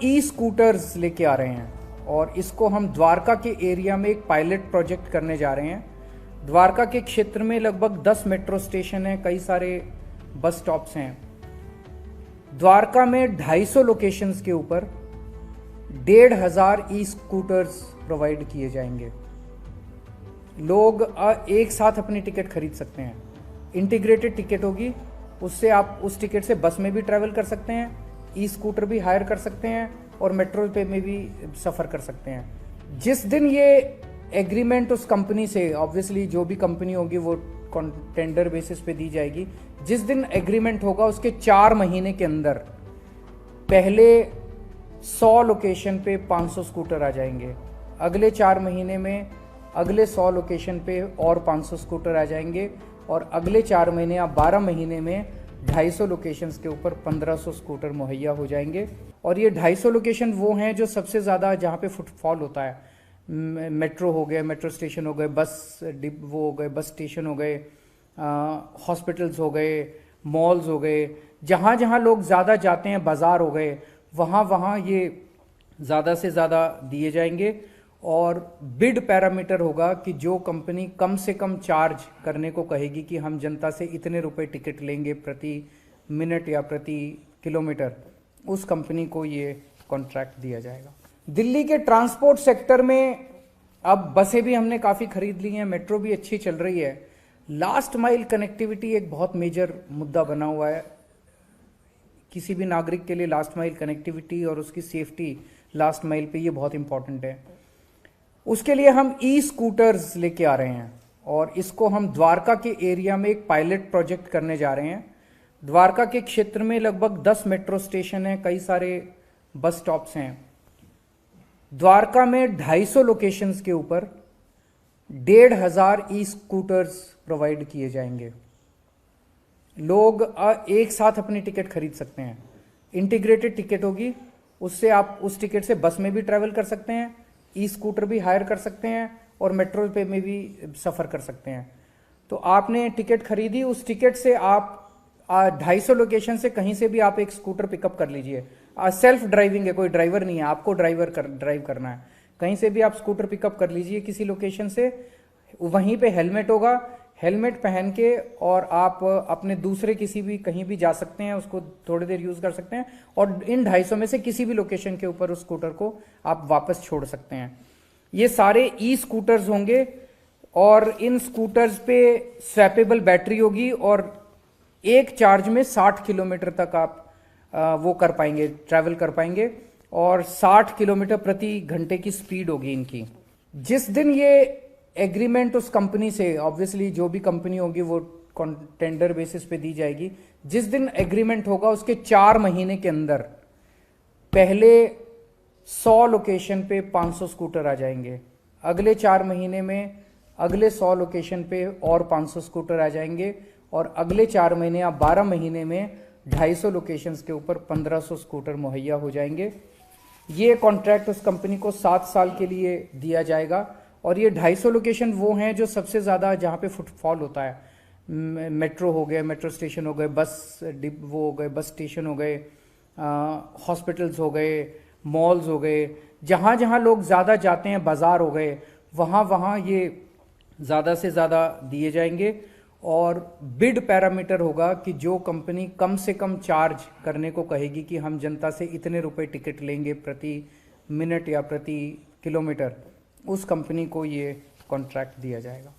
ई scooters लेके आ रहे हैं और इसको हम द्वारका के एरिया में एक पायलट प्रोजेक्ट करने जा रहे हैं। द्वारका के क्षेत्र में लगभग 10 मेट्रो स्टेशन हैं, कई सारे बस स्टॉप्स हैं। द्वारका में 250 लोकेशंस के ऊपर 1,500 ई स्कूटर्स प्रोवाइड किए जाएंगे। लोग एक साथ अपनी टिकट खरीद सकते हैं। इंटीग्रेटेड टिकट होगी, उससे आप उस टिकट से बस में भी ट्रैवल कर सकते हैं, ई स्कूटर भी हायर कर सकते हैं और मेट्रो पे में भी सफ़र कर सकते हैं। जिस दिन ये एग्रीमेंट उस कंपनी से, ऑब्वियसली जो भी कंपनी होगी वो टेंडर बेसिस पे दी जाएगी, जिस दिन एग्रीमेंट होगा उसके 4 महीने के अंदर पहले 100 लोकेशन पे 500 स्कूटर आ जाएंगे। अगले 4 महीने में अगले 100 लोकेशन पे और 500 स्कूटर आ जाएंगे और अगले 4 महीने या 12 महीने में 250 लोकेशंस के ऊपर 1500 स्कूटर मुहैया हो जाएंगे। और ये 250 लोकेशन वो हैं जो सबसे ज़्यादा जहाँ पे फुटफॉल होता है। मेट्रो हो गए, मेट्रो स्टेशन हो गए, बस वो हो गए, बस स्टेशन हो गए, हॉस्पिटल्स हो गए, मॉल्स हो गए, जहाँ जहाँ लोग ज़्यादा जाते हैं, बाज़ार हो गए, वहाँ वहाँ ये ज़्यादा से ज़्यादा दिए जाएंगे। और बिड पैरामीटर होगा कि जो कंपनी कम से कम चार्ज करने को कहेगी कि हम जनता से इतने रुपए टिकट लेंगे प्रति मिनट या प्रति किलोमीटर, उस कंपनी को ये कॉन्ट्रैक्ट दिया जाएगा। दिल्ली के ट्रांसपोर्ट सेक्टर में अब बसें भी हमने काफ़ी खरीद ली हैं, मेट्रो भी अच्छी चल रही है। लास्ट माइल कनेक्टिविटी एक बहुत मेजर मुद्दा बना हुआ है। किसी भी नागरिक के लिए लास्ट माइल कनेक्टिविटी और उसकी सेफ्टी लास्ट माइल पे ये बहुत इंपॉर्टेंट है। उसके लिए हम ई स्कूटर्स लेके आ रहे हैं और इसको हम द्वारका के एरिया में एक पायलट प्रोजेक्ट करने जा रहे हैं। द्वारका के क्षेत्र में लगभग 10 मेट्रो स्टेशन हैं, कई सारे बस स्टॉप्स हैं। द्वारका में 250 लोकेशंस के ऊपर 1,500 ई स्कूटर्स प्रोवाइड किए जाएंगे। लोग एक साथ अपनी टिकट खरीद सकते हैं। इंटीग्रेटेड टिकट होगी, उससे आप उस टिकट से बस में भी ट्रैवल कर सकते हैं, ई स्कूटर भी हायर कर सकते हैं और मेट्रो पे में भी सफ़र कर सकते हैं। तो आपने टिकट खरीदी, उस टिकट से आप 250 लोकेशन से कहीं से भी आप एक स्कूटर पिकअप कर लीजिए। सेल्फ ड्राइविंग है, कोई ड्राइवर नहीं है, आपको ड्राइव करना है। कहीं से भी आप स्कूटर पिकअप कर लीजिए किसी लोकेशन से। वहीं पे हेलमेट होगा, हेलमेट पहन के और आप अपने दूसरे किसी भी कहीं भी जा सकते हैं, उसको थोड़ी देर यूज़ कर सकते हैं और इन 250 में से किसी भी लोकेशन के ऊपर उस स्कूटर को आप वापस छोड़ सकते हैं। ये सारे ई स्कूटर्स होंगे और इन स्कूटर्स पे स्वैपेबल बैटरी होगी और एक चार्ज में 60 किलोमीटर तक आप वो कर पाएंगे, ट्रैवल कर पाएंगे और 60 किलोमीटर प्रति घंटे की स्पीड होगी इनकी। जिस दिन ये एग्रीमेंट उस कंपनी से, ऑब्वियसली जो भी कंपनी होगी वो टेंडर बेसिस पे दी जाएगी, जिस दिन एग्रीमेंट होगा उसके 4 महीने के अंदर पहले 100 लोकेशन पे 500 स्कूटर आ जाएंगे। अगले 4 महीने में अगले 100 लोकेशन पे और 500 स्कूटर आ जाएंगे और अगले 4 महीने या 12 महीने में 250 लोकेशंस के ऊपर 1500 स्कूटर मुहैया हो जाएंगे। ये कॉन्ट्रैक्ट उस कंपनी को 7 साल के लिए दिया जाएगा और ये 250 लोकेशन वो हैं जो सबसे ज़्यादा जहाँ पे फुटफॉल होता है। मेट्रो हो गए, मेट्रो स्टेशन हो गए, बस वो हो गए, बस स्टेशन हो गए, हॉस्पिटल्स हो गए, मॉल्स हो गए, जहाँ जहाँ लोग ज़्यादा जाते हैं, बाज़ार हो गए, वहाँ वहाँ ये ज़्यादा से ज़्यादा दिए जाएंगे। और बिड पैरामीटर होगा कि जो कंपनी कम से कम चार्ज करने को कहेगी कि हम जनता से इतने रुपए टिकट लेंगे प्रति मिनट या प्रति किलोमीटर, उस कंपनी को ये कॉन्ट्रैक्ट दिया जाएगा।